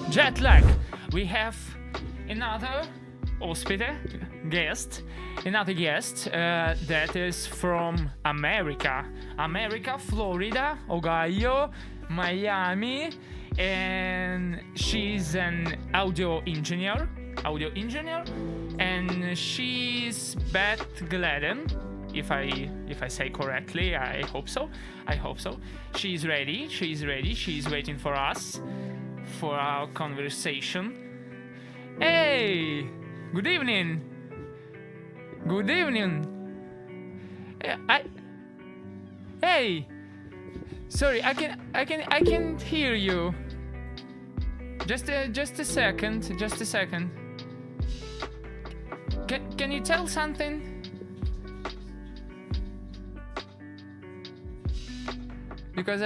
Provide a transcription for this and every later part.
jet lag. We have another guest that is from America, Florida, Ohio, Miami, and she's an audio engineer, and she's Beth Gladen. If I say correctly, I hope so. She's ready. She's waiting for us for our conversation. Hey, good evening. Hey, sorry, I can't hear you. Just a second. Can you tell something? Because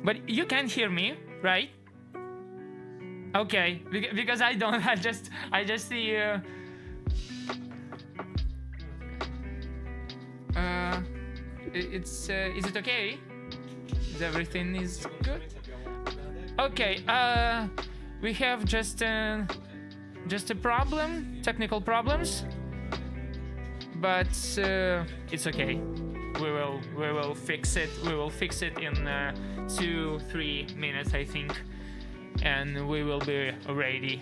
but you can hear me, right? Okay, because I don't. I just see. Is it okay? Is everything is good? Okay. We have just a problem, technical problems, but it's okay. We will fix it. We will fix it in 2-3 minutes, I think, and we will be ready.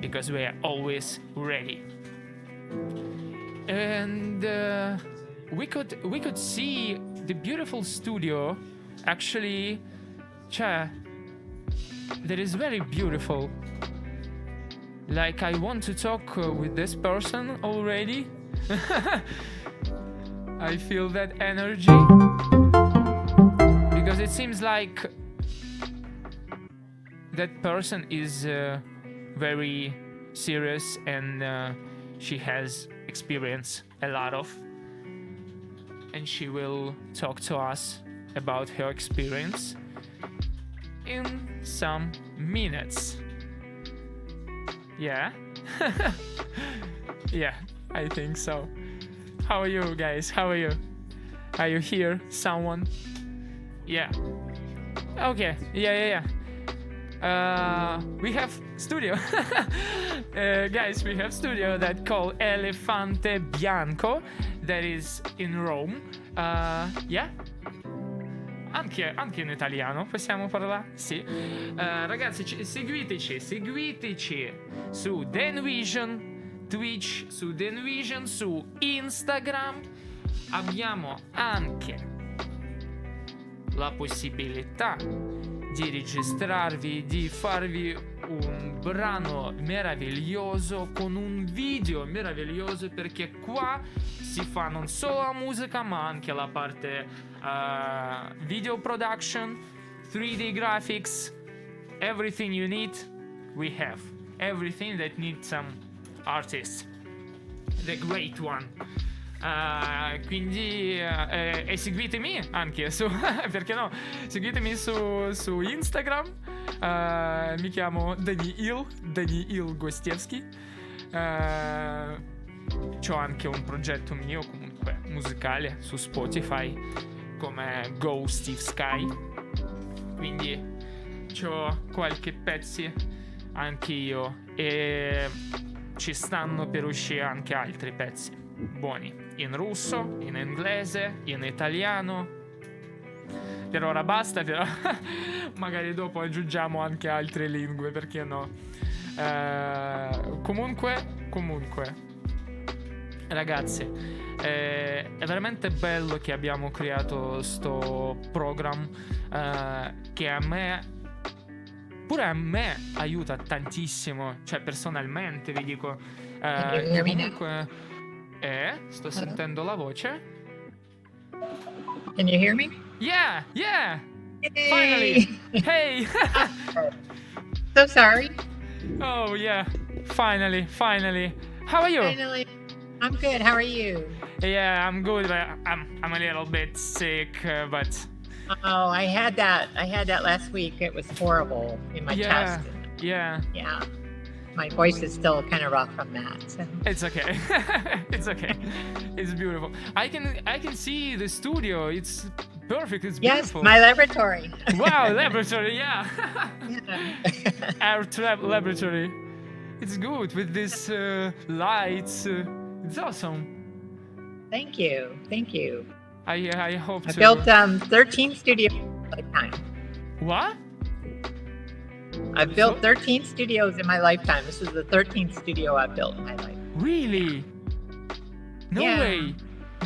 Because we are always ready. And we could see the beautiful studio. Actually, that is very beautiful. Like, I want to talk with this person already. I feel that energy, because it seems like that person is very serious, and she has experience a lot of, and she will talk to us about her experience in some minutes. Yeah. Yeah, I think so. How are you guys? How are you? Are you here? Someone? Yeah. Okay. Yeah. We have studio. Guys, we have studio that called Elefante Bianco, that is in Rome. Yeah. Anche in italiano possiamo parlare? Sì. Ragazzi, seguiteci su Denvision, Twitch, su Denvision, su Instagram. Abbiamo anche la possibilità di registrarvi, di farvi un brano meraviglioso con un video meraviglioso, perché qua si fa non solo la musica ma anche la parte video production, 3D graphics, everything you need. We have everything that needs some artist, the great one. Quindi seguitemi anche su perché no, seguitemi su Instagram. Mi chiamo Daniil Gostievski. C'ho anche un progetto mio comunque musicale su Spotify come Go Steve Sky, quindi c'ho qualche pezzi anche io, e ci stanno per uscire anche altri pezzi buoni in russo, in inglese, in italiano. Per ora basta, però magari dopo aggiungiamo anche altre lingue, perché no? Comunque ragazzi, è veramente bello che abbiamo creato sto programma, che pure a me aiuta tantissimo, cioè personalmente vi dico. Comunque sto sentendo la voce. Can you hear me? Yeah. Hey. Finally. Hey. So sorry. Oh yeah. Finally. How are you? Finally. I'm good. How are you? Yeah, I'm good, but I'm a little bit sick, but Oh, I had that last week. It was horrible in my chest. yeah. my voice is still kind of rough from that. So. It's okay. It's okay. It's beautiful. I can see the studio. It's perfect. It's beautiful. Yes, my laboratory. Wow, laboratory. Yeah. Yeah. Art laboratory. It's good with these lights. It's awesome. Thank you. Thank you. I hope I to. built 13 studios in my lifetime. What? I've built 13 studios in my lifetime. This is the 13th studio I've built in my life. Really? No Yeah. way.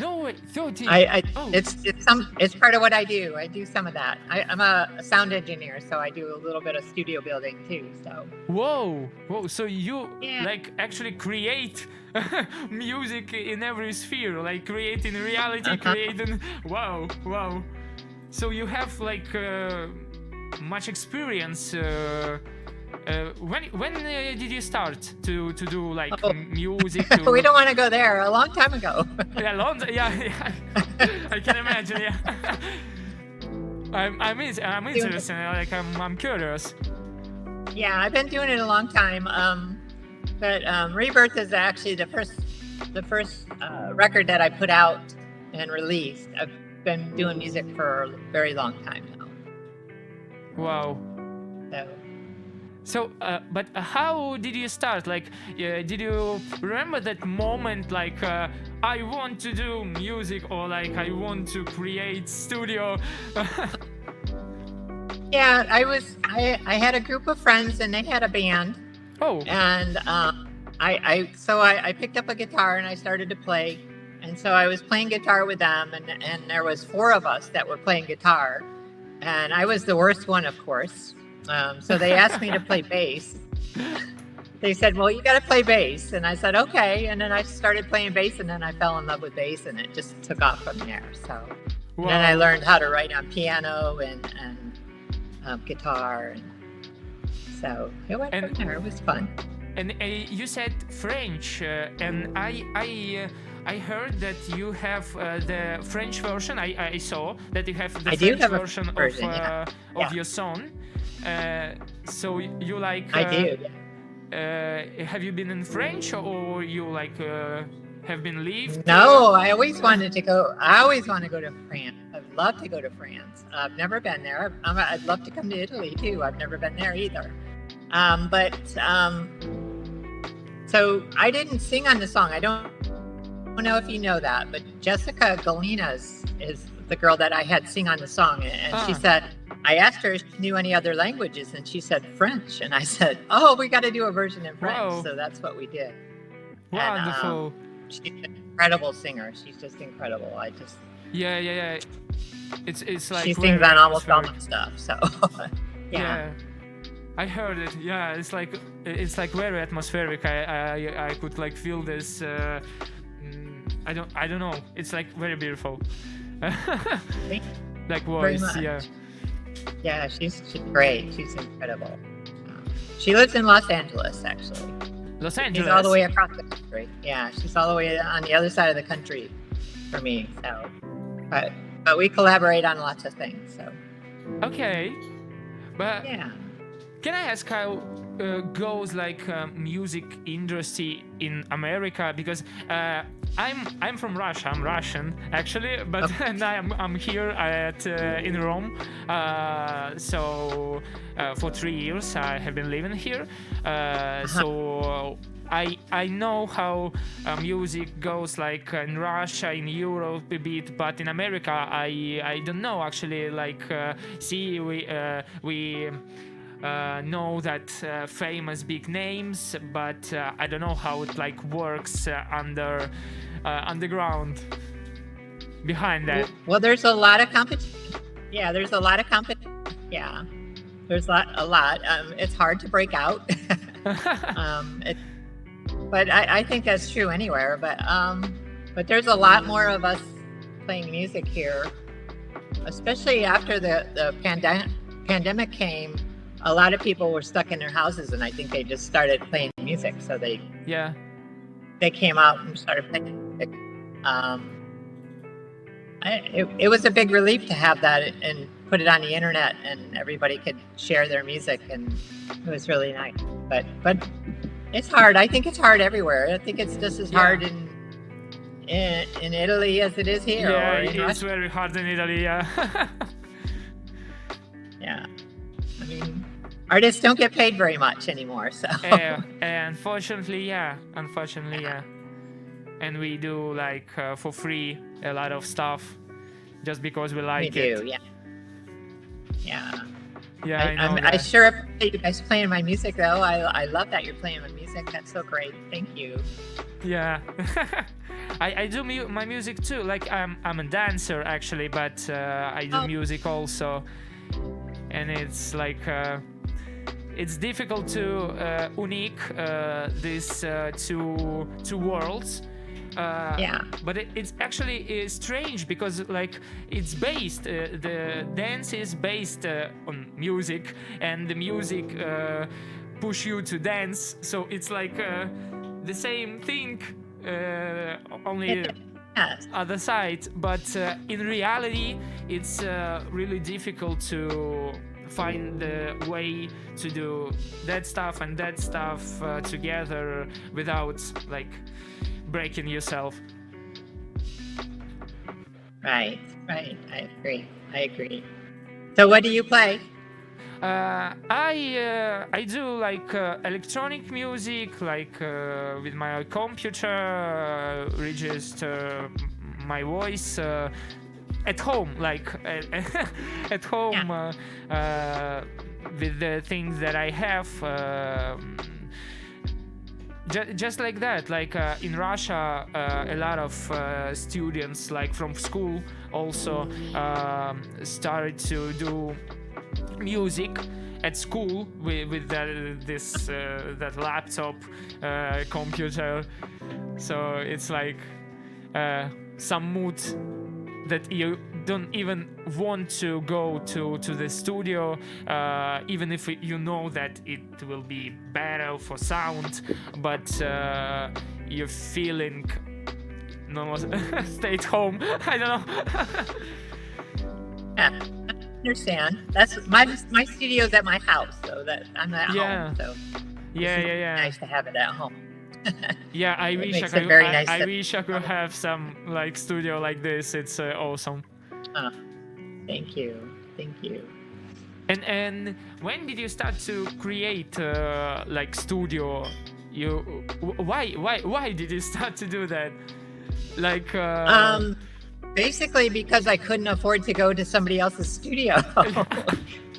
No way. 13. Oh. It's part of what I do. I do some of that. I'm a sound engineer, so I do a little bit of studio building too. So. Whoa. So you Yeah. like actually create music in every sphere, like creating reality, creating. Wow. So you have like much experience. When did you start to do like music? We don't want to go there. A long time ago. Yeah, I can imagine. Yeah. I'm interested. Like I'm curious. Yeah, I've been doing it a long time. But Rebirth is actually the first record that I put out and released. I've been doing music for a very long time now. Wow. So, but how did you start? Like, did you remember that moment? Like, I want to do music, or like, I want to create studio. Yeah, I had a group of friends, and they had a band. Oh. And I picked up a guitar and I started to play, and so I was playing guitar with them, and there was 4 of us that were playing guitar, and I was the worst one, of course. So they asked me to play bass. They said, well, you got to play bass. And I said, okay. And then I started playing bass, and then I fell in love with bass, and it just took off from there. So Wow. then I learned how to write on piano and guitar. And so it went from there. It was fun. And you said French, and I heard that you have the French version. I saw that you have the French version of your song. So you like? I do. Have you been in French, or you like have been lived? No, I always wanted to go. I always want to go to France. I'd love to go to France. I've never been there. I'd love to come to Italy too. I've never been there either. So I didn't sing on the song. I don't know if you know that, but Jessica Gelinas is the girl that I had sing on the song, and she said, I asked her if she knew any other languages, and she said French, and I said, oh, we got to do a version in French. Whoa. So that's what we did. Wonderful. And, she's an incredible singer. She's just incredible. Yeah. It's like she sings on almost all my stuff. So yeah. I heard it. Yeah, it's like very atmospheric. I could like feel this. I don't know. It's like very beautiful. Like voice. Yeah. Yeah, she's great. She's incredible. She lives in Los Angeles, actually. Los Angeles. She's all the way across the country. Yeah, she's all the way on the other side of the country for me. So, but we collaborate on lots of things. So. Okay, but yeah. Can I ask how goes like music industry in America? Because I'm from Russia. I'm Russian actually, but now I'm here in Rome. So for 3 years I have been living here. So I know how music goes like in Russia, in Europe a bit, but in America I don't know actually. Like we know that famous big names, but I don't know how it like works underground behind that. Well, there's a lot of competition. Yeah, there's a lot of competition. Yeah, there's a lot. It's hard to break out. But I think that's true anywhere. But there's a lot more of us playing music here, especially after the pandemic came. A lot of people were stuck in their houses, and I think they just started playing music. So they came out and started playing music. It was a big relief to have that and put it on the internet, and everybody could share their music, and it was really nice. But It's hard. I think it's hard everywhere. I think it's just as Yeah. hard in Italy as it is here. Yeah, or in it's Russia. very hard in Italy. Yeah. Yeah. I mean, artists don't get paid very much anymore, so. Unfortunately, yeah. Unfortunately, yeah. And we do like for free a lot of stuff just because we like We it. do, yeah. Yeah. Yeah, I know. I that. sure appreciate you guys playing my music, though. I love that you're playing my music. That's so great. Thank you. Yeah. I do my music too. Like I'm a dancer actually, but I do music also, and it's like it's difficult to unique these two worlds. Yeah. But it's actually strange because like it's based the dance is based on music, and the music push you to dance, so it's like the same thing, only Yes. other side. But in reality it's really difficult to find the way to do that stuff and that stuff together without like breaking yourself. Right. I agree. So what do you play? I do like electronic music, like with my computer, register my voice at home, like at home, with the things that I have. Just like that, like in Russia, a lot of students, like from school, also started to do music at school with that laptop, computer. So it's like some mood that you don't even want to go to the studio, even if you know that it will be better for sound, but you're feeling no stay at home. I don't know. Yeah, I understand. That's my studio's at my house, so that I'm at home. So Yeah. nice to have it at home. Yeah, I It wish makes it very nice I to- wish I could have some like studio like this. It's awesome. Thank you. And when did you start to create like studio? Why did you start to do that? Like Basically because I couldn't afford to go to somebody else's studio.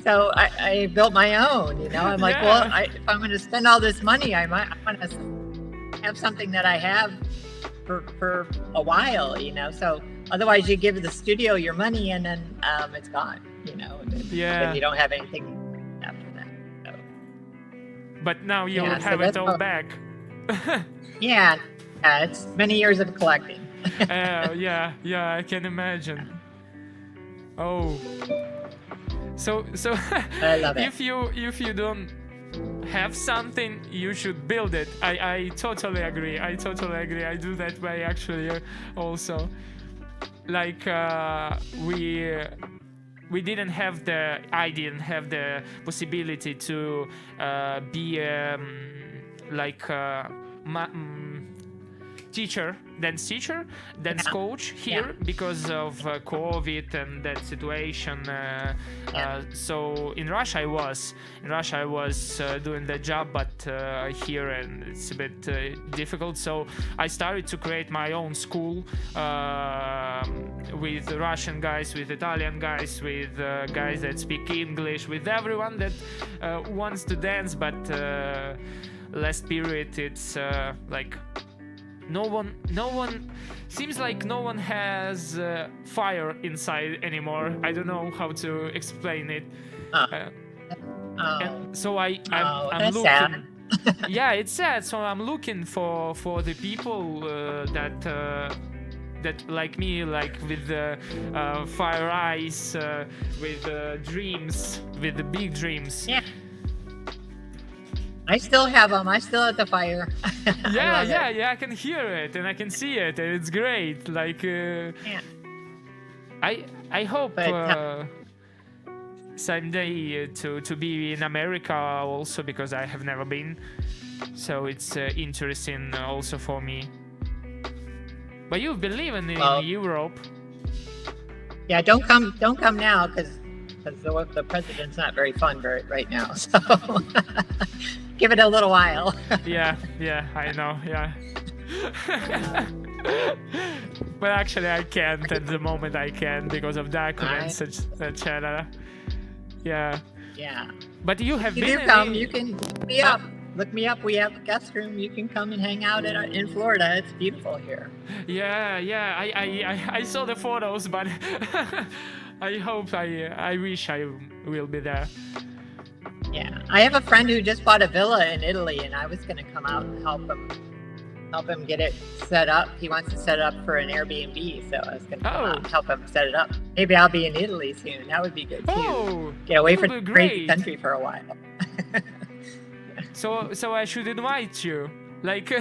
So I built my own, I'm like, Yeah. well, if I'm going to spend all this money, I want to have something that I have for a while, so otherwise you give the studio your money and then it's gone, and then you don't have anything after that. So. But now you Yeah, so have it that's all how- back. Yeah, it's many years of collecting. Yeah, I can imagine. Oh, so I love it. if you don't have something, you should build it. I totally agree. I do that way actually also. Like we didn't have I didn't have the possibility to be like dance teacher, dance coach here because of COVID and that situation. So in Russia I was doing that job, but here and it's a bit difficult. So I started to create my own school with Russian guys, with Italian guys, with guys that speak English, with everyone that wants to dance. But last period it's like no one seems like no one has fire inside anymore. I don't know how to explain it. And so I'm that's looking. sad. Yeah, it's sad. So I'm looking for the people that like me, like with the fire eyes, with dreams, with the big dreams. Yeah. I still have them. I still at the fire. Yeah, I can hear it and I can see it, and it's great. Like, I hope But, someday to be in America also, because I have never been. So it's interesting also for me. But you've been living in Europe. Yeah, don't come now because the president's not very fun right now. So give it a little while. yeah, I know. Yeah. But actually, I can't at the moment. I can because of documents, etc. Yeah. Yeah. But you have been. You come. You can look me up. Look me up. We have a guest room. You can come and hang out in Florida. It's beautiful here. Yeah. I saw the photos, but I hope I wish I will be there. Yeah, I have a friend who just bought a villa in Italy, and I was going to come out and help him get it set up. He wants to set it up for an Airbnb, so I was going to come out and help him set it up. Maybe I'll be in Italy soon. That would be good too. Get away from the crazy country for a while. So I should invite you. Like,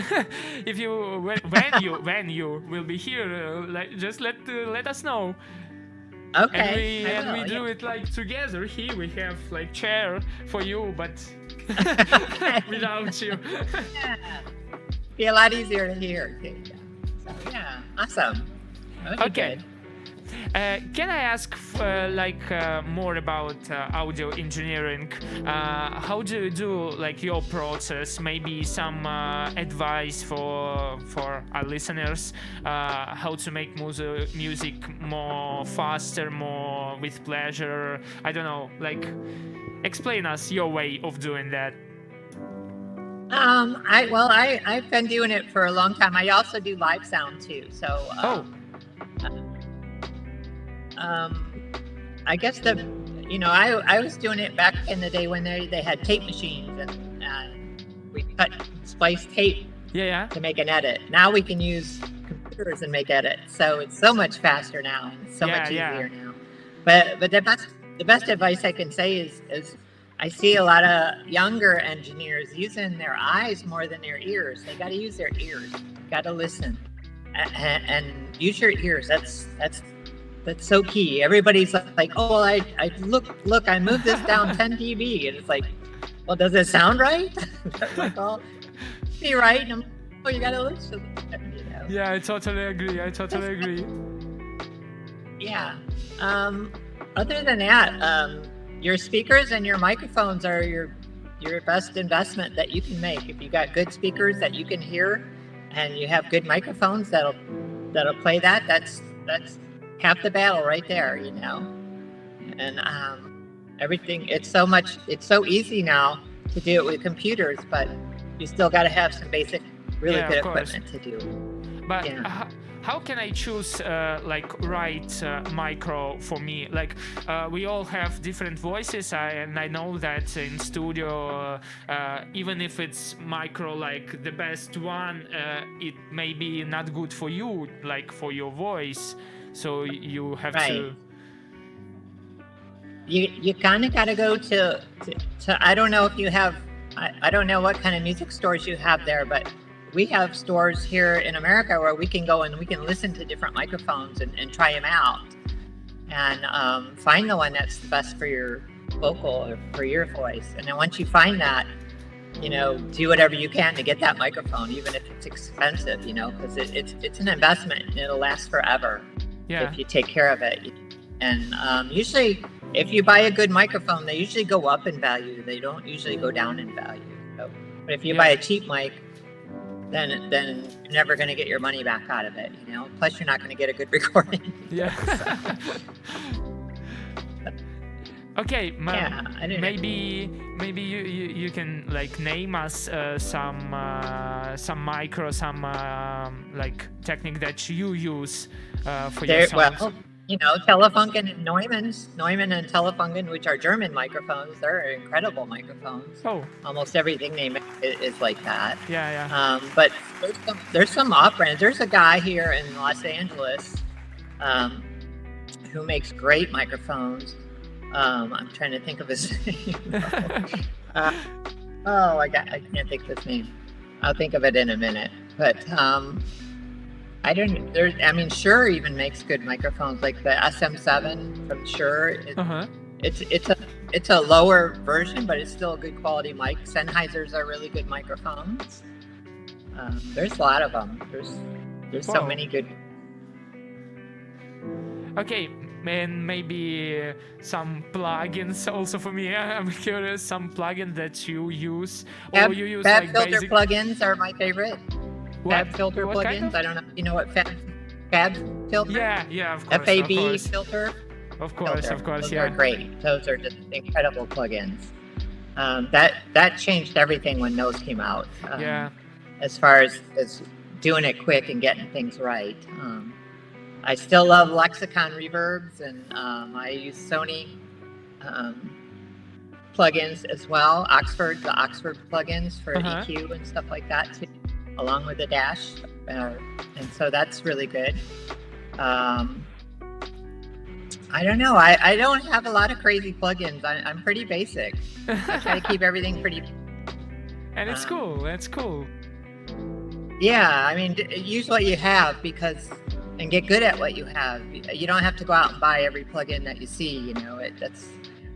if you when you will be here, like just let us know. Okay. And we do it like together. Here we have like chair for you, but without you. Yeah. Be a lot easier to hear. So yeah, awesome. That would be good. Can I ask more about audio engineering? How do you do like your process? Maybe some advice for our listeners, how to make music more faster, more with pleasure. I don't know. Like, explain us your way of doing that. I've been doing it for a long time. I also do live sound too. So. I guess I was doing it back in the day when they had tape machines and we splice tape to make an edit. Now we can use computers and make edits. So it's so much faster now and so much easier now. But the best advice I can say is I see a lot of younger engineers using their eyes more than their ears. They got to use their ears. Got to listen and use your ears. That's so key. Everybody's like, oh, well, I look, I moved this down 10 dB. And it's like, well, does it sound right? Like, oh, be right. And you got to listen. Yeah, I totally agree. Yeah. Other than that, your speakers and your microphones are your best investment that you can make. If you got good speakers that you can hear and you have good microphones that'll play that's half the battle right there, and everything. It's so easy now to do it with computers, but you still got to have some basic really good equipment to do. But how can I choose right micro for me? Like, we all have different voices, and I know that in studio, even if it's micro, like the best one, it may be not good for you, like for your voice. So you have to. You kind of got to go to. I don't know if you have. I don't know what kind of music stores you have there, but we have stores here in America where we can go and we can listen to different microphones and try them out, and find the one that's the best for your vocal or for your voice. And then once you find that, do whatever you can to get that microphone, even if it's expensive, because it's an investment and it'll last forever. Yeah. If you take care of it. And usually, if you buy a good microphone, they usually go up in value. They don't usually go down in value. So, but if you buy a cheap mic, then you're never going to get your money back out of it. Plus, you're not going to get a good recording. Yeah. Okay, maybe you can like name us some micro, some like technique that you use for your songs. Well, Telefunken and Neumann and Telefunken, which are German microphones, they're incredible microphones. Oh, almost everything they make is like that. Yeah. But there's some off brands. There's a guy here in Los Angeles who makes great microphones. I'm trying to think of his name. I can't think of his name. I'll think of it in a minute. But Shure even makes good microphones, like the SM7 from Shure. It's it's a lower version, but it's still a good quality mic. Sennheisers are really good microphones. There's a lot of them. There's so many good. Okay, and maybe some plugins also for me. I'm curious, some plugin that you use, or you use Fab like filter basic plugins are my favorite. Fab filter what plugins. kind of? I don't know if you know what Fab filter. Yeah, of course. FAB filter. Of course, Those yeah. are great. Those are just incredible plugins. That changed everything when those came out. As far as doing it quick and getting things right. I still love Lexicon reverbs, and I use Sony plugins as well. The Oxford plugins for EQ and stuff like that too, along with the Dash, and so that's really good. I don't know. I don't have a lot of crazy plugins. I'm pretty basic. I try to keep everything pretty. And it's cool. It's cool. Yeah, I mean, use what you have and get good at what you have. You don't have to go out and buy every plugin that you see. You know,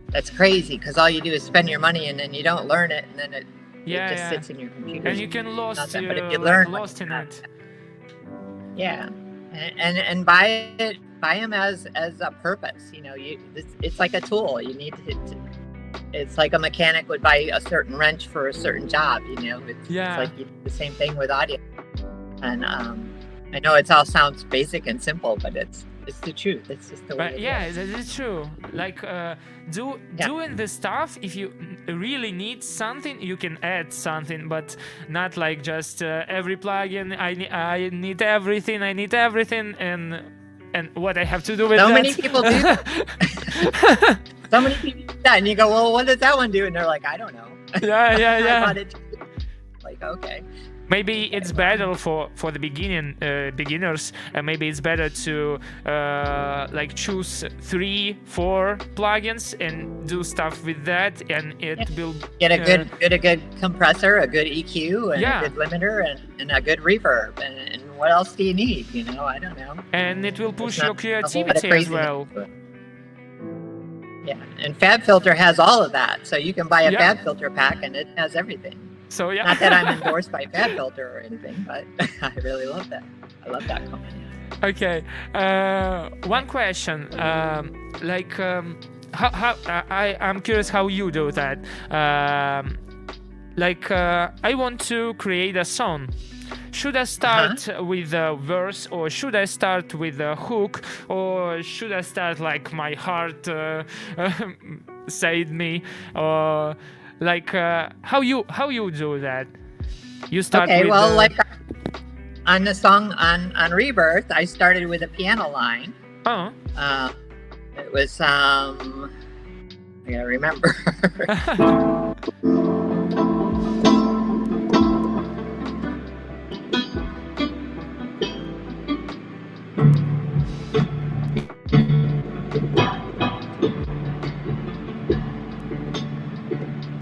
that's crazy because all you do is spend your money and then you don't learn it, and then it just sits in your computer. And you can lose but if you learn lost in it. Yeah, and buy them as a purpose. You know, it's like a tool. You need to. It's like a mechanic would buy a certain wrench for a certain job. You know, it's like the same thing with audio. And I know it all sounds basic and simple, but it's the truth. It's just the way. But that is true. Like doing the stuff. If you really need something, you can add something, but not like just every plugin. I need everything. And what I have to do with that. Many people do that. So many people do that, and you go, well, what does that one do? And they're like, I don't know. Yeah. Like, okay. Maybe it's better for the beginners. Maybe it's better to like choose 3-4 plugins and do stuff with that, and it will get a good compressor, a good EQ, and a good limiter, and a good reverb. And what else do you need? You know, I don't know. And it will push your creativity as well. Yeah, and Fab Filter has all of that, so you can buy a Fab Filter pack, and it has everything. So not that I'm endorsed by Fab Filter or anything, but I really love that. I love that company. Okay, one question. I'm curious how you do that. I want to create a song. Should I start with a verse, or should I start with a hook, or should I start like my heart said me, or how you do that? You start with like on the song on Rebirth, I started with a piano line. It was I gotta remember.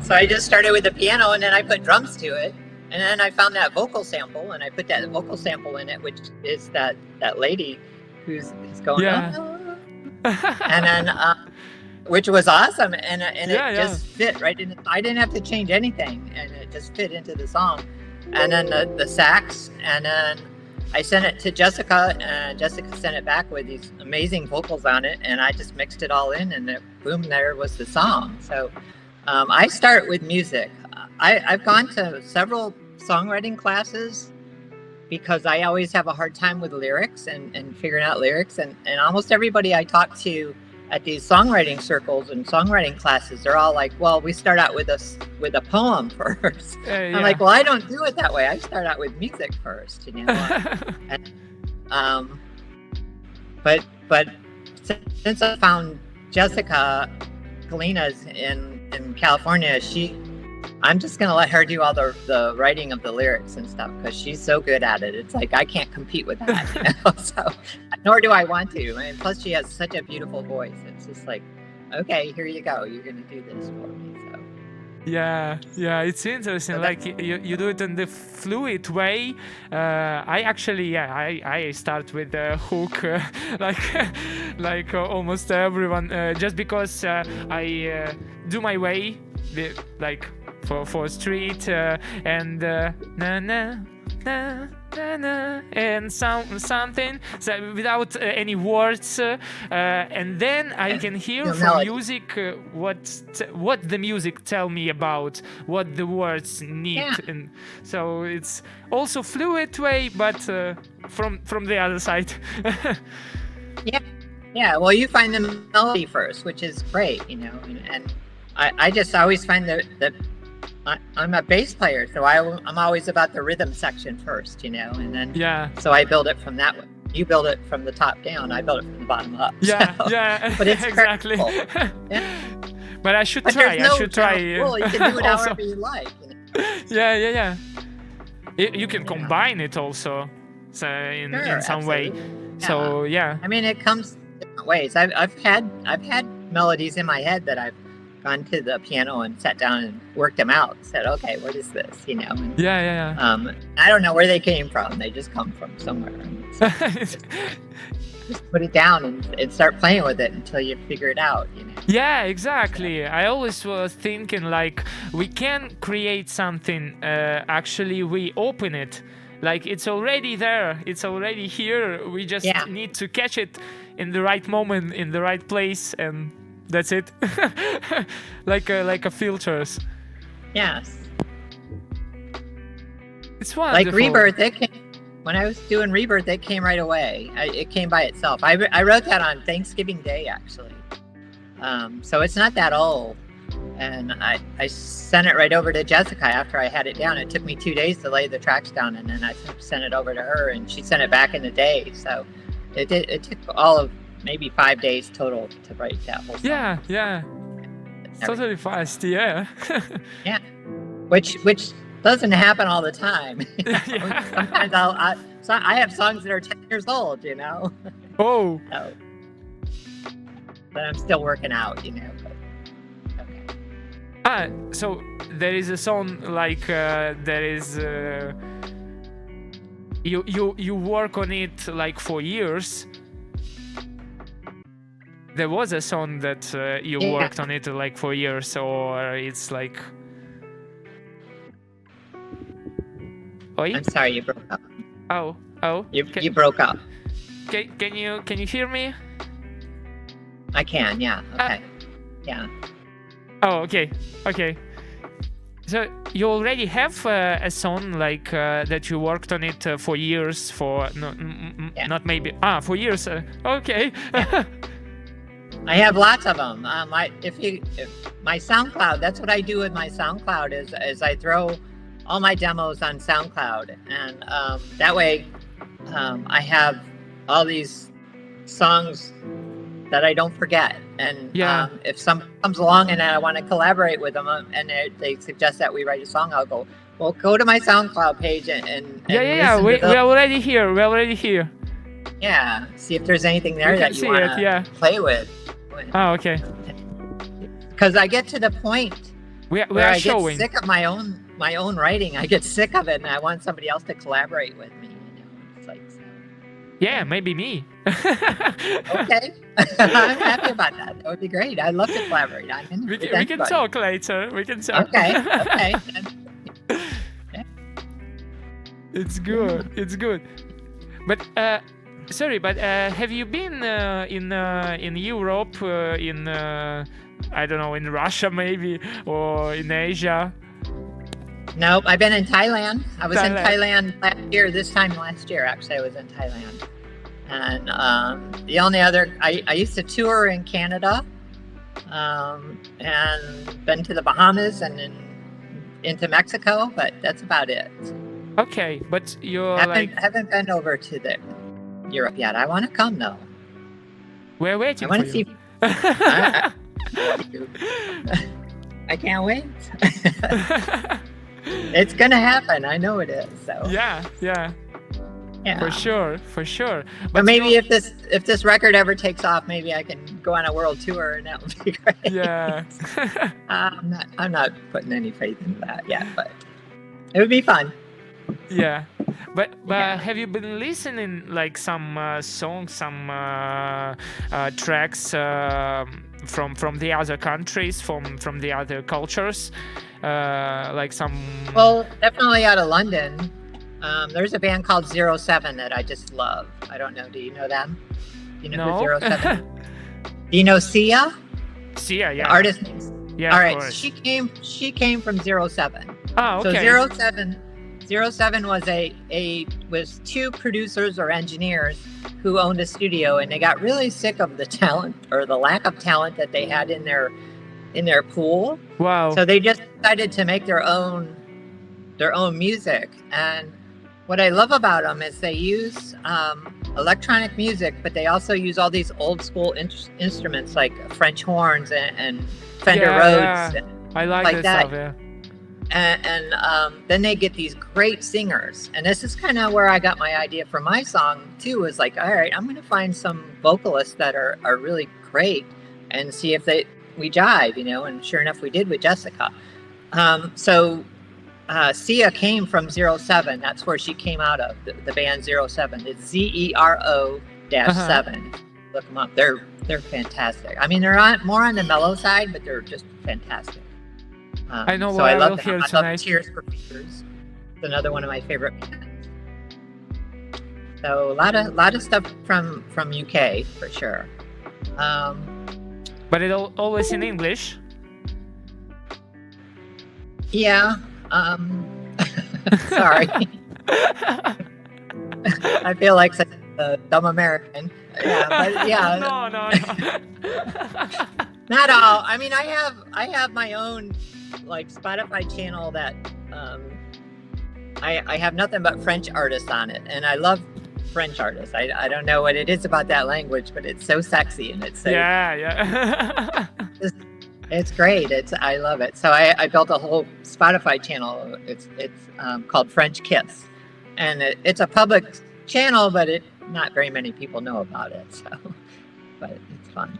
So I just started with the piano, and then I put drums to it, and then I found that vocal sample, and I put that vocal sample in it, which is that lady who's going on, and then which was awesome, and it just fit right in. I didn't have to change anything, and it just fit into the song. And then the sax, and then I sent it to Jessica, and Jessica sent it back with these amazing vocals on it, and I just mixed it all in, and boom, there was the song. So. I start with music. I've gone to several songwriting classes because I always have a hard time with lyrics and figuring out lyrics. And almost everybody I talk to at these songwriting circles and songwriting classes, they're all like, well, we start out with a poem first. I'm like, well, I don't do it that way. I start out with music first, you know. But since I found Jessica Gelinas in California, I'm just gonna let her do all the writing of the lyrics and stuff because she's so good at it. It's like I can't compete with that, you know? So nor do I want to. And plus, she has such a beautiful voice. It's just like, okay, here you go. You're gonna do this for me. So yeah, it's interesting. Like you do it in the fluid way. I actually, I start with the hook, like almost everyone, just because I do my way, like for street and na na na na na and something so without any words, and then I can hear from music what the music tell me about what the words need, and so it's also fluid way, but from the other side. Yeah, well, you find the melody first, which is great, and I just always find that I'm a bass player, so I'm always about the rhythm section first, and then so I build it from that way. You build it from the top down, I build it from the bottom up. But it's exactly. But I should try. Well, you can do it however you like. Yeah. You can combine it also, so in some way. So I mean, it comes different ways. I've had melodies in my head that I've gone to the piano and sat down and worked them out. Said, okay, what is this? And, I don't know where they came from. They just come from somewhere. So just put it down and start playing with it until you figure it out. Yeah, exactly. I always was thinking like we can create something. Actually, we open it. Like it's already there. It's already here. We just need to catch it in the right moment, in the right place, and that's it. like a filters. Yes. It's wonderful. Like Rebirth, when I was doing Rebirth, it came right away. It came by itself. I wrote that on Thanksgiving Day, actually. So it's not that old. And I sent it right over to Jessica after I had it down. It took me 2 days to lay the tracks down, and then I sent it over to her, and she sent it back in a day. So it took all of maybe 5 days total to write that whole song. Yeah. Totally fast, yeah. Yeah. Which doesn't happen all the time. Sometimes I have songs that are 10 years old, Oh. So, but I'm still working out, So there is a song like there is you work on it like for years. There was a song that you worked on it like for years, or it's like. Oi? I'm sorry, you broke up. Oh. You broke up. Can you hear me? I can. Yeah. Okay. Yeah. Oh, okay. So you already have a song like that you worked on it for years, for not maybe for years. Okay. Yeah. I have lots of them. If my SoundCloud, that's what I do with my SoundCloud is I throw all my demos on SoundCloud, and that way I have all these songs that I don't forget. And if someone comes along and I want to collaborate with them and they suggest that we write a song, I'll go, well, go to my SoundCloud page and we're already here. Yeah, see if there's anything there that you want to play with. Oh, okay. Because I get to the point where I get sick of my own writing. I get sick of it, and I want somebody else to collaborate with me. It's like, so. Yeah, maybe me. Okay, I'm happy about that. That would be great. I'd love to collaborate. We can talk later. We can talk. Okay. It's good. But sorry, but have you been in Europe, in I don't know, in Russia maybe, or in Asia? Nope, I've been in Thailand. I was in Thailand last year, actually, I was in Thailand. And the only other, I used to tour in Canada, and been to the Bahamas and into Mexico, but that's about it. Okay, but you're haven't been over to Europe yet. I want to come though. We're waiting. I want to see. I can't wait. It's gonna happen. I know it is. So. Yeah. For sure. But maybe if this record ever takes off, maybe I can go on a world tour, and that would be great. Yeah. I'm not putting any faith into that yet, but it would be fun. Yeah. But Yeah. have you been listening like some songs, some tracks from the other countries, from the other cultures, like some? Well, definitely out of London. There's a band called 07 that I just love. I don't know. Do you know them? Do you know No. who 07? Do you know Sia? Sia, yeah. The artist names. Yeah, All of right. course. She came from 07. Ah, okay. So 07 was two producers or engineers who owned a studio, and they got really sick of the talent or the lack of talent that they had in their pool. Wow. So they just decided to make their own music. And what I love about them is they use electronic music, but they also use all these old school instruments like French horns and Fender Rhodes. Yeah. I like that stuff. Yeah. And then they get these great singers, and this is kind of where I got my idea for my song too. Was like, all right, I'm going to find some vocalists that are really great and see if we jive, and sure enough we did with Jessica. So Sia came from 07. That's where she came out of, the band 07. It's ZERO-7. Look them up. They're fantastic. I mean, they're more on the mellow side, but they're just fantastic. I know so what I I love will them. hear I tonight. love Tears for Fears. It's another one of my favorite bands. So a lot of stuff from UK for sure. But it always in English. Yeah. Sorry. I feel like such a dumb American. Yeah, but yeah. No. Not all. I mean, I have my own like Spotify channel that I have nothing but French artists on it, and I love French artists. I don't know what it is about that language, but it's so sexy and it's so Yeah. it's great. I love it. So I built a whole Spotify channel. It's called French Kiss, and it's a public channel, but not very many people know about it. So, but it's fun.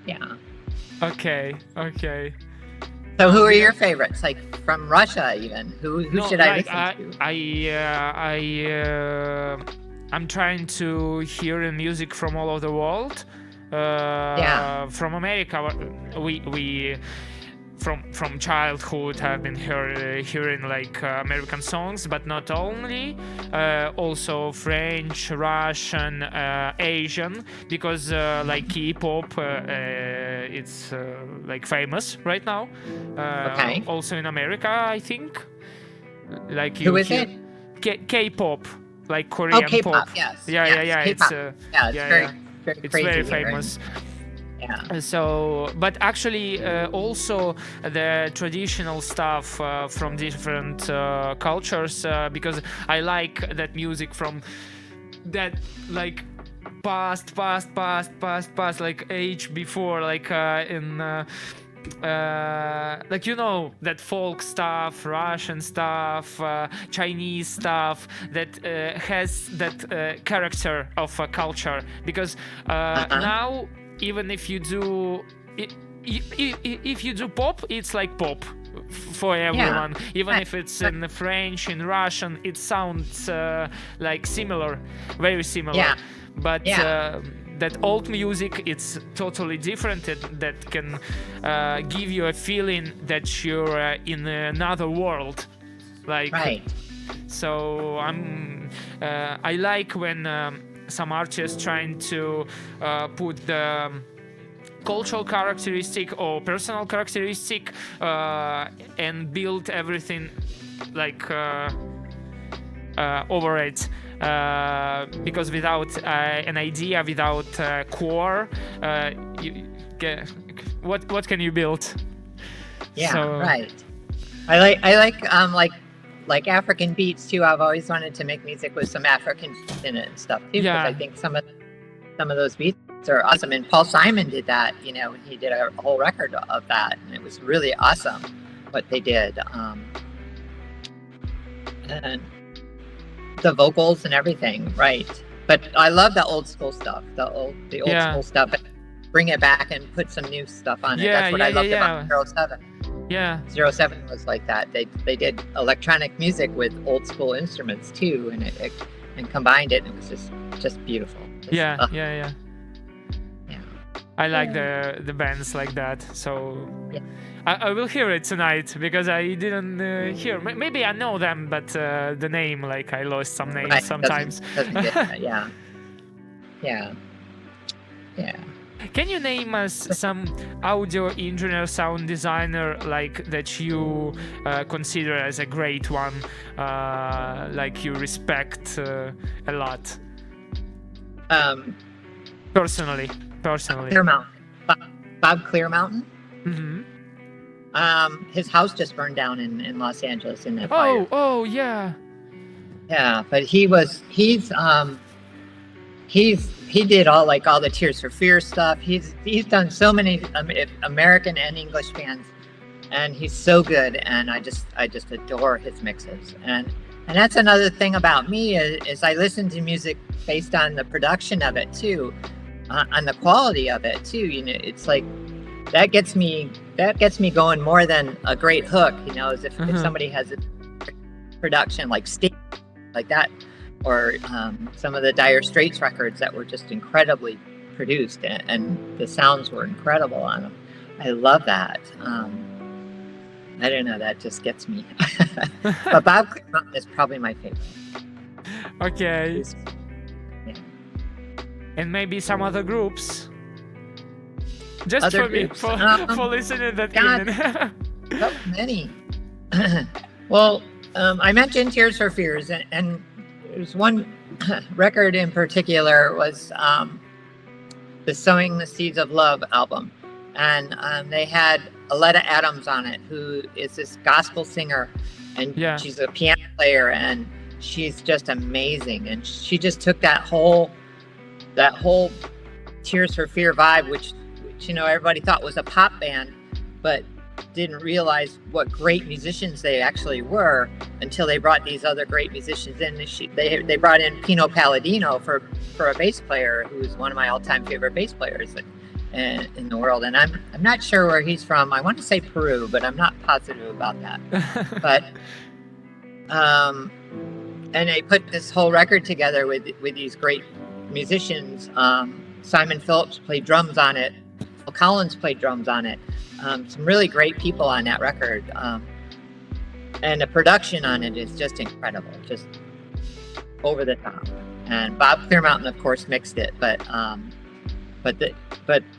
Yeah. Okay. So who are your favorites? Like from Russia, even? Who should I listen to? I'm trying to hear music from all over the world. From America, we from childhood have been hearing like American songs, but not only, also French, Russian, Asian, because like K-pop, it's like famous right now. Okay. Also in America, I think. Like Who is it? K-pop, like Korean K-pop. pop. Yes. Yeah. K-pop. It's very It's crazy. very famous. Right? Yeah. So, but actually, also the traditional stuff from different cultures, because I like that music from that like past, like age before, like in. Like that folk stuff, Russian stuff, Chinese stuff that has that character of a culture, because now even if you do if you do pop, it's like pop for everyone. Even if it's in French, in Russian, it sounds like similar, very similar. But that old music, it's totally different. That can give you a feeling that you're in another world. Like, so I like when some artists trying to put the cultural characteristic or personal characteristic and build everything like over it. Because without an idea, without core, what can you build? I like African beats too. I've always wanted to make music with some African beats in it and stuff too, because I think some of those beats are awesome. And Paul Simon did that, and he did a whole record of that, and it was really awesome what they did. And the vocals and everything, right? But I love the old school stuff, the old school stuff. Bring it back and put some new stuff on it. That's what I loved about 07. Yeah. 07 was like that. They did electronic music with old school instruments too, and it and combined it, and it was just beautiful. Yeah. I like Yeah. the bands like that. So Yeah. I will hear it tonight because I didn't hear. Maybe I know them, but the name, like I lost some names Right, sometimes. doesn't get that. Yeah. Can you name us some audio engineer, sound designer, like that you consider as a great one, like you respect a lot? Personally. Clearmountain. Bob Clearmountain. Mm-hmm. His house just burned down in Los Angeles in that fire. Oh, yeah. Yeah, but he did all the Tears for Fears stuff. He's done so many American and English bands, and he's so good. And I just adore his mixes. And that's another thing about me is I listen to music based on the production of it too, on the quality of it too. You know, it's like that gets me going more than a great hook. You know, as if somebody has a production like Sting, like that. Or some of the Dire Straits records that were just incredibly produced, and the sounds were incredible on them. I love that. I don't know, that just gets me. But Bob Clearmountain is probably my favorite. Okay. Yeah. And maybe some other groups. Just Other for groups. me, for listening that God. evening. So many. Well, I mentioned Tears for Fears, and there's one record in particular was the Sowing the Seeds of Love album. And they had Aletta Adams on it, who is this gospel singer, and she's a piano player, and she's just amazing. And she just took that whole Tears for Fear vibe, which you know everybody thought was a pop band, but didn't realize what great musicians they actually were until they brought these other great musicians in. They brought in Pino Palladino for a bass player who's one of my all-time favorite bass players in the world. And I'm not sure where he's from. I want to say Peru, but I'm not positive about that. But and they put this whole record together with these great musicians. Simon Phillips played drums on it. Phil Collins played drums on it. Some really great people on that record, and the production on it is just incredible, just over the top. And Bob Clearmountain, of course, mixed it, but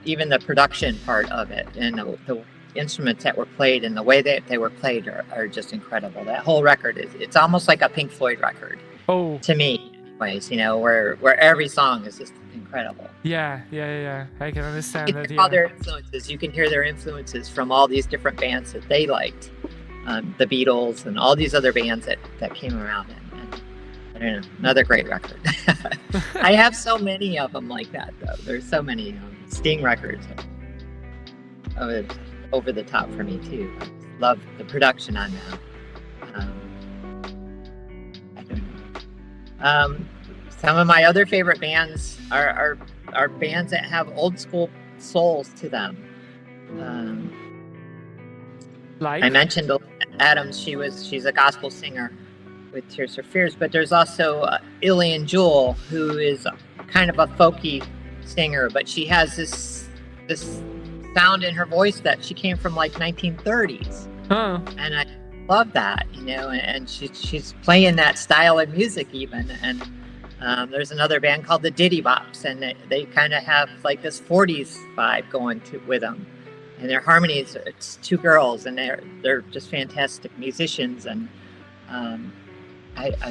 even the production part of it and the instruments that were played and the way that they were played are just incredible. That whole record it's almost like a Pink Floyd record. Oh, to me, anyways, you know, where every song is just incredible. Yeah. I can understand that. All their influences. You can hear their influences from all these different bands that they liked, the Beatles and all these other bands that came around. And I don't know, another great record. I have so many of them like that, though. There's so many Sting records. Over the top for me too. I love the production on that. I don't know. Some of my other favorite bands are bands that have old school souls to them. Like I mentioned Adams. She's a gospel singer with Tears for Fears, but there's also Illian Jewell, who is kind of a folky singer, but she has this sound in her voice that she came from like 1930s. And I love that, you know, and she's playing that style of music even. And there's another band called the Diddy Bops, and they kind of have like this 40s vibe going with them. And their harmonies, it's two girls, and they're just fantastic musicians, and I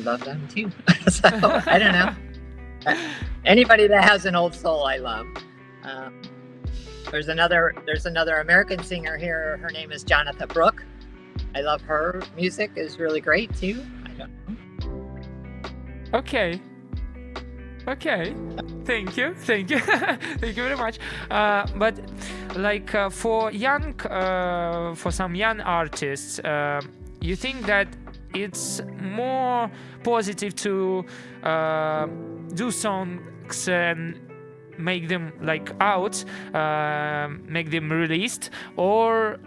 love them too. So I don't know. Anybody that has an old soul, I love. There's another American singer here. Her name is Jonatha Brooke. I love her music; is really great too. I don't know. Okay. Thank you. Thank you very much. But like for some young artists, you think that it's more positive to do songs and make them like out, make them released, or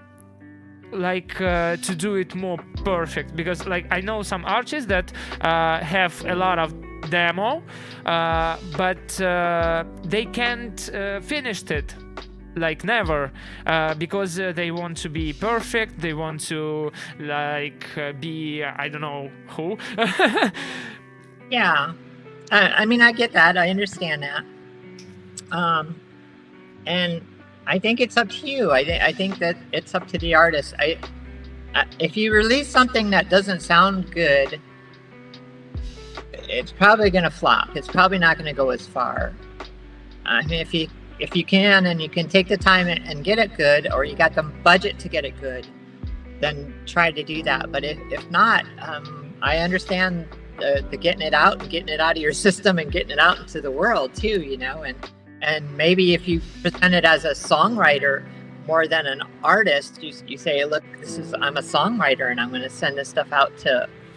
to do it more perfect, because like I know some artists that have a lot of demo, but they can't finish it, like never, because they want to be perfect, they want to be I don't know who. Yeah, I mean, I get that, I understand that, and I think it's up to you. I think that it's up to the artist. If you release something that doesn't sound good, it's probably going to flop. It's probably not going to go as far. I mean, if you can and you can take the time and get it good, or you got the budget to get it good, then try to do that. But if not, I understand the getting it out of your system and getting it out into the world too, you know, and maybe if you present it as a songwriter more than an artist, you say, look, I'm a songwriter and I'm going to send this stuff out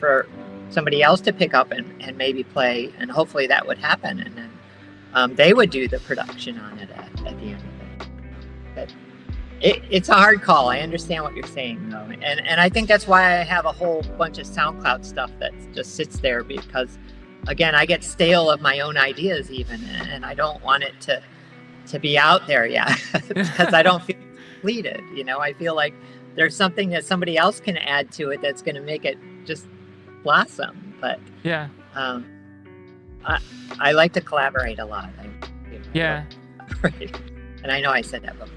for somebody else to pick up and maybe play, and hopefully that would happen, and then they would do the production on it at the end of it. But it's a hard call. I understand what you're saying though, and I think that's why I have a whole bunch of SoundCloud stuff that just sits there, because again, I get stale of my own ideas even, and I don't want it to be out there yet because I don't feel completed. You know, I feel like there's something that somebody else can add to it that's going to make it just blossom. But yeah, I like to collaborate a lot. Yeah. And I know I said that before.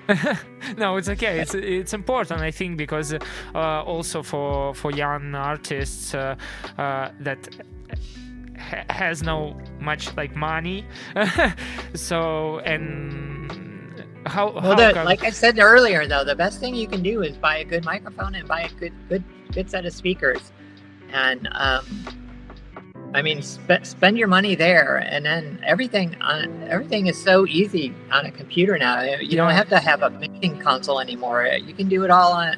But. No, it's okay. It's important, I think, because also for young artists that has no much like money. So, and how like I said earlier, though, the best thing you can do is buy a good microphone and buy a good set of speakers, and I mean, spend your money there, and then everything is so easy on a computer now. You don't have to have a mixing console anymore. You can do it all on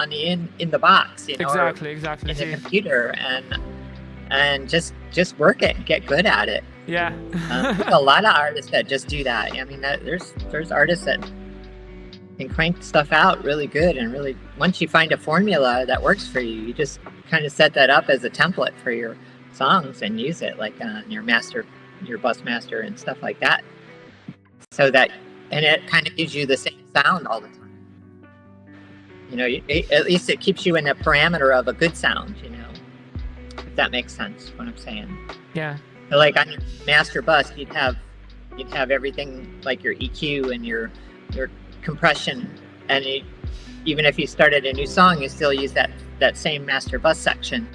the in the box, you know, exactly in the See. computer, and just work it, get good at it. Yeah. There's a lot of artists that just do that. I mean, there's artists that can crank stuff out really good, and really once you find a formula that works for you, you just kind of set that up as a template for your songs and use it, like on your bus master and stuff like that, so that, and it kind of gives you the same sound all the time. You know, at least it keeps you in the parameter of a good sound, you know, if that makes sense what I'm saying. Yeah. So like on your master bus, you'd have everything like your EQ and your compression, and even if you started a new song, you still use that same master bus section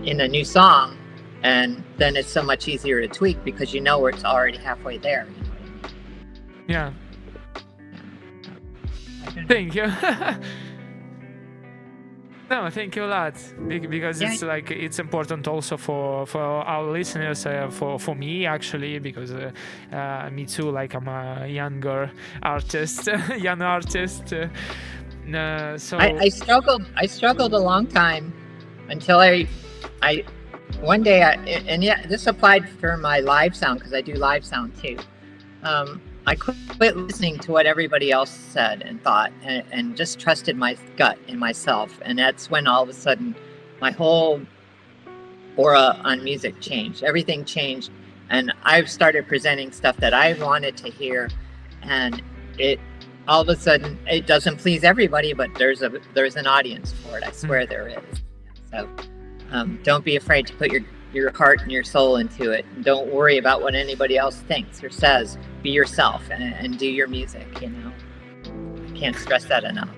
in a new song, and then it's so much easier to tweak because you know where it's already halfway there. You know what I mean? Yeah. Thank you. No, thank you a lot, because it's like it's important also for our listeners, for me actually, because me too, like I'm a young artist. So I struggled a long time until I one day, and yeah, this applied for my live sound, because I do live sound too. I quit listening to what everybody else said and thought, and just trusted my gut and myself. And that's when all of a sudden my whole aura on music changed. Everything changed, and I started presenting stuff that I wanted to hear. And it all of a sudden, it doesn't please everybody, but there's an audience for it. I swear there is. So don't be afraid to put your heart and your soul into it. Don't worry about what anybody else thinks or says. Be yourself and do your music, you know. I can't stress that enough.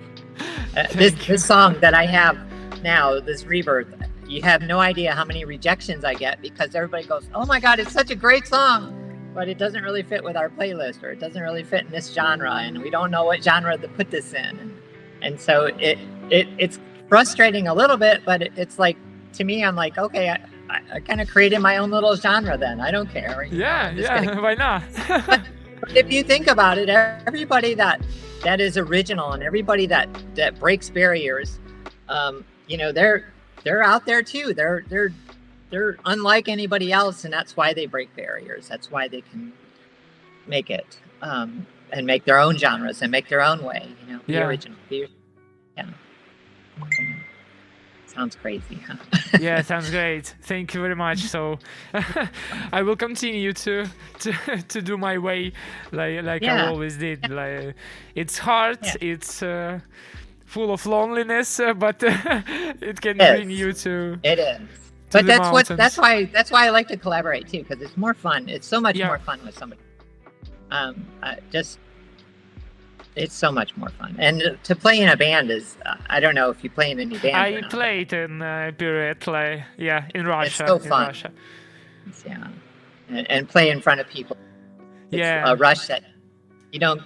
This song that I have now, this Rebirth, you have no idea how many rejections I get, because everybody goes, oh my God, it's such a great song, but it doesn't really fit with our playlist, or it doesn't really fit in this genre, and we don't know what genre to put this in. And so it's frustrating a little bit, but it's like, to me, I'm like, okay, I kind of created my own little genre then. I don't care. Yeah, why not? but if you think about it, everybody that is original, and everybody that breaks barriers, you know, they're out there too. They're unlike anybody else, and that's why they break barriers. That's why they can make it, and make their own genres and make their own way. You know, be original. Sounds crazy, huh? Yeah, sounds great. Thank you very much. So I will continue to do my way like I Yeah. always did. Like it's hard, Yeah. it's full of loneliness, but it can It bring is. you to It is. But the that's mountains. that's why I like to collaborate too, because it's more fun. It's so much Yeah. more fun with somebody. It's so much more fun. And to play in a band is, I don't know if you play in any bands or I not, played in period, like yeah, in Russia. so In fun. Russia. but yeah. And play in front of people. It's Yeah. a rush that you don't,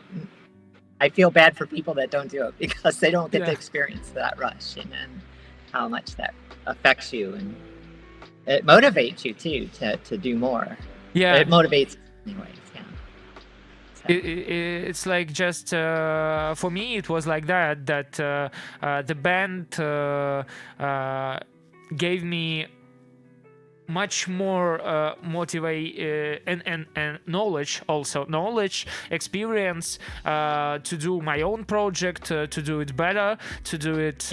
I feel bad for people that don't do it because they don't get to Yeah. experience that rush and how much that affects you. And it motivates you too to do more. Yeah. It motivates anyways, yeah. So, It's like just for me it was like that the band gave me much more motivate and knowledge experience to do my own project, to do it better, to do it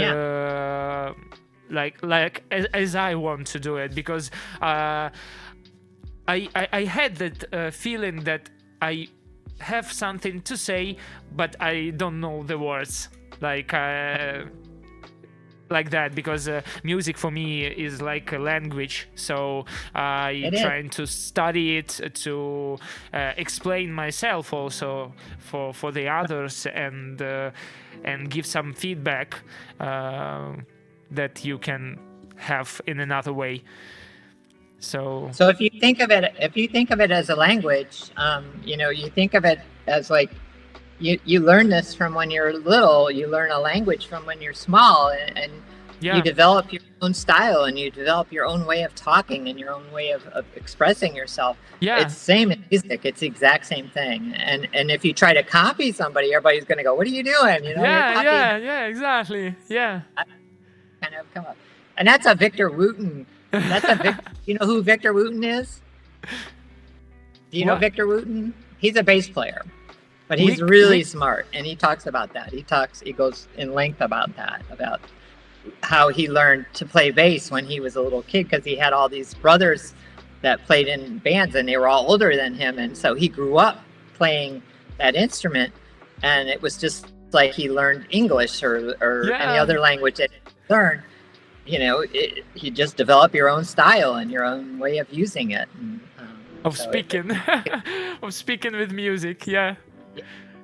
as I want to do it, because I had that feeling that I have something to say, but I don't know the words, like that, because music for me is like a language, so I It is. trying to study it to explain myself also for the others, and give some feedback that you can have in another way. So if you think of it as a language, you think of it as like you learn this from when you're little. You learn a language from when you're small, and yeah, you develop your own style, and you develop your own way of talking and your own way of expressing yourself. yeah, It's the same in music. It's the exact same thing. And if you try to copy somebody, everybody's going to go, "What are you doing?" You're copying. yeah, exactly, yeah. Kind of come up. And that's a Victor Wooten. You know who Victor Wooten is? Do you know What? Victor Wooten? He's a bass player, but he's Vic- really Vic- smart, and he talks about that. He goes in length about that, about how he learned to play bass when he was a little kid, because he had all these brothers that played in bands, and they were all older than him, and so he grew up playing that instrument, and it was just like he learned English or any Yeah. other language that he learned. You just develop your own style and your own way of using it. And, Of so speaking, of speaking with music, yeah.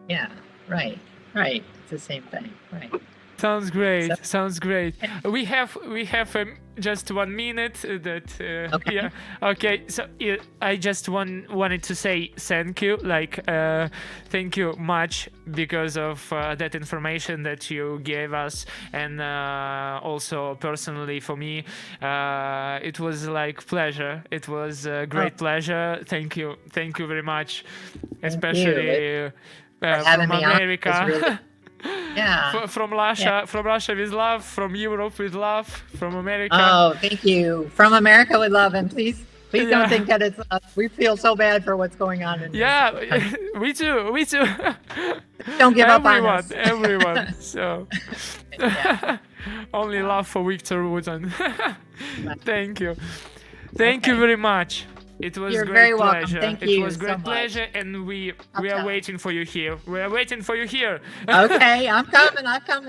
yeah, right. It's the same thing, right? Sounds great. So- Sounds great. We have just 1 minute. That Okay. yeah. Okay. So I just wanted to say thank you. Thank you much because of that information that you gave us, and also personally for me, it was like pleasure. It was a great pleasure. Thank you. Thank you very much, especially having from me on. America. It's really- yeah. From Russia with love, from Europe with love, from America. Oh, thank you. From America with love, and please Yeah. don't think that it's us. We feel so bad for what's going on in Yeah, we too. Don't give up on us. Everyone. So Yeah. only love for Victor Wooten. Thank you. Thank you very much. It was You're great very welcome. pleasure. Thank It you was so great much. pleasure, and we are Okay. waiting for you here. We are waiting for you here. Okay, I'm coming.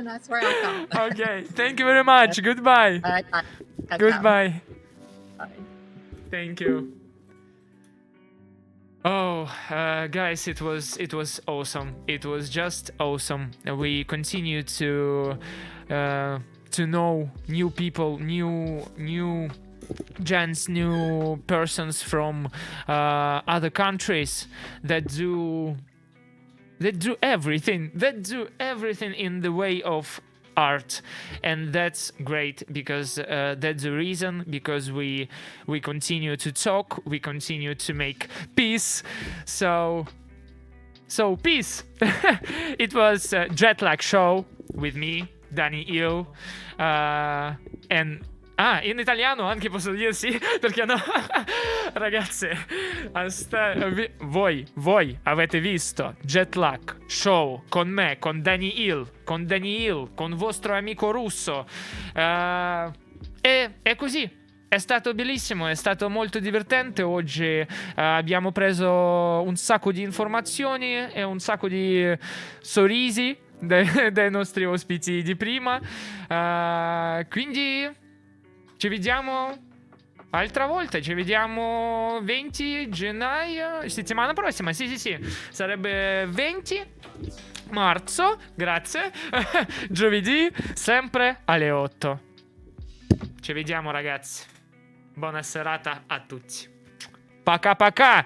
That's where I'm coming. Okay. Thank you very much. Goodbye. All right, bye. Goodbye. Bye. Thank you. Oh, guys, it was awesome. It was just awesome. We continue to know new people, new gens, new persons from other countries that do everything in the way of art, and that's great, because that's the reason, because we continue to talk, we continue to make peace. So peace. It was a jet lag show with me, Danny Hill, and in italiano anche posso dirsi, perché no? Ragazze, voi avete visto Jet Lag Show con me, con Danny Hill, con vostro amico russo. E è così. È stato bellissimo, è stato molto divertente. Oggi abbiamo preso un sacco di informazioni e un sacco di sorrisi dai nostri ospiti di prima. Quindi ci vediamo altra volta. Ci vediamo 20 gennaio, settimana prossima. Sì, sarebbe 20 marzo. Grazie. Giovedì, sempre alle 8. Ci vediamo, ragazzi. Buona serata a tutti. Paca paca.